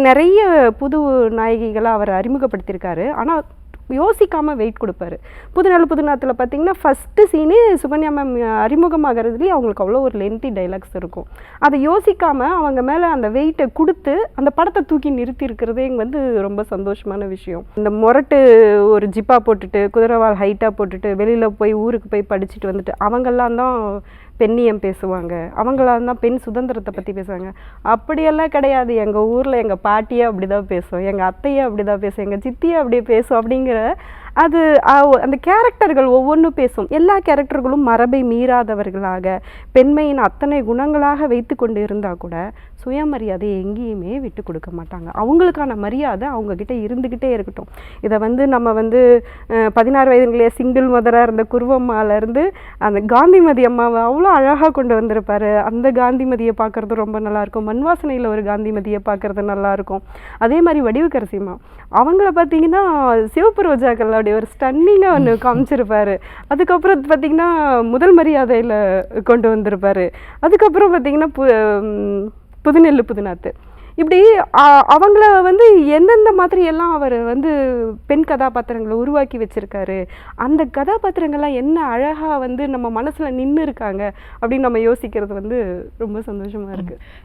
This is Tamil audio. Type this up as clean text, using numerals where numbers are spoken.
நிறைய புது நாயகிகளை அவர் அறிமுகப்படுத்தியிருக்காரு. ஆனால் யோசிக்காமல் வெயிட் கொடுப்பாரு. புதுநாள் புதுநாத்தில் பார்த்தீங்கன்னா ஃபஸ்ட்டு சீனு சுகன்யா மேம் அறிமுகமாகிறதுலேயே அவங்களுக்கு அவ்வளோ ஒரு லென்த்தி டைலாக்ஸ் இருக்கும். அதை யோசிக்காமல் அவங்க மேலே அந்த வெயிட்டை கொடுத்து அந்த படத்தை தூக்கி நிறுத்தி இருக்கிறதே வந்து ரொம்ப சந்தோஷமான விஷயம். இந்த மொரட்டு ஒரு ஜிப்பா போட்டுட்டு குதிரைவால் ஹைட்டாக போட்டுட்டு வெளியில் போய் ஊருக்கு போய் படிச்சுட்டு வந்துட்டு அவங்கெல்லாம் தான் பெண்ணியம் பேசுவாங்க, அவங்களாம் தான் பெண் சுதந்திரத்தை பற்றி பேசுவாங்க. அப்படியெல்லாம் கிடையாது. எங்கள் ஊரில் எங்கள் பாட்டியே அப்படி தான் பேசும், எங்கள் அத்தையே அப்படி தான் பேசும், எங்கள் சித்தியே அப்படியே பேசும் அப்படிங்கிற அது அந்த கேரக்டர்கள் ஒவ்வொன்றும் பேசும். எல்லா கேரக்டர்களும் மரபை மீறாதவர்களாக பெண்மையின் அத்தனை குணங்களாக வைத்து கொண்டு இருந்தால் கூட சுயமரியாதையை எங்கேயுமே விட்டு கொடுக்க மாட்டாங்க. அவங்களுக்கான மரியாதை அவங்கக்கிட்ட இருந்துக்கிட்டே இருக்கட்டும். இதை வந்து நம்ம வந்து 16 வயதுங்களே சிங்கிள் மதராக இருந்த குருவம்மாலேருந்து அந்த காந்திமதி அம்மாவை அவ்வளோ அழகாக கொண்டு வந்திருப்பார். அந்த காந்திமதியை பார்க்குறது ரொம்ப நல்லாயிருக்கும். மண்வாசனையில் ஒரு காந்திமதியை பார்க்குறது நல்லாயிருக்கும். அதே மாதிரி வடிவுக்கரசிம்மா அவங்கள பார்த்தீங்கன்னா சிவப்பு ரோஜாக்கள் அப்படி ஒரு ஸ்டன்னிங்காக ஒன்று காமிச்சிருப்பார். அதுக்கப்புறம் பார்த்திங்கன்னா முதல் மரியாதையில் கொண்டு வந்திருப்பார். அதுக்கப்புறம் பார்த்திங்கன்னா புதுநெல்லு புதுநாத்து இப்படி அவங்கள வந்து எந்தெந்த மாதிரி எல்லாம் அவர் வந்து பெண் கதாபாத்திரங்களை உருவாக்கி வச்சுருக்காரு. அந்த கதாபாத்திரங்கள்லாம் என்ன அழகாக வந்து நம்ம மனசில் நின்று இருக்காங்க அப்படின்னு நம்ம யோசிக்கிறது வந்து ரொம்ப சந்தோஷமாக இருக்குது.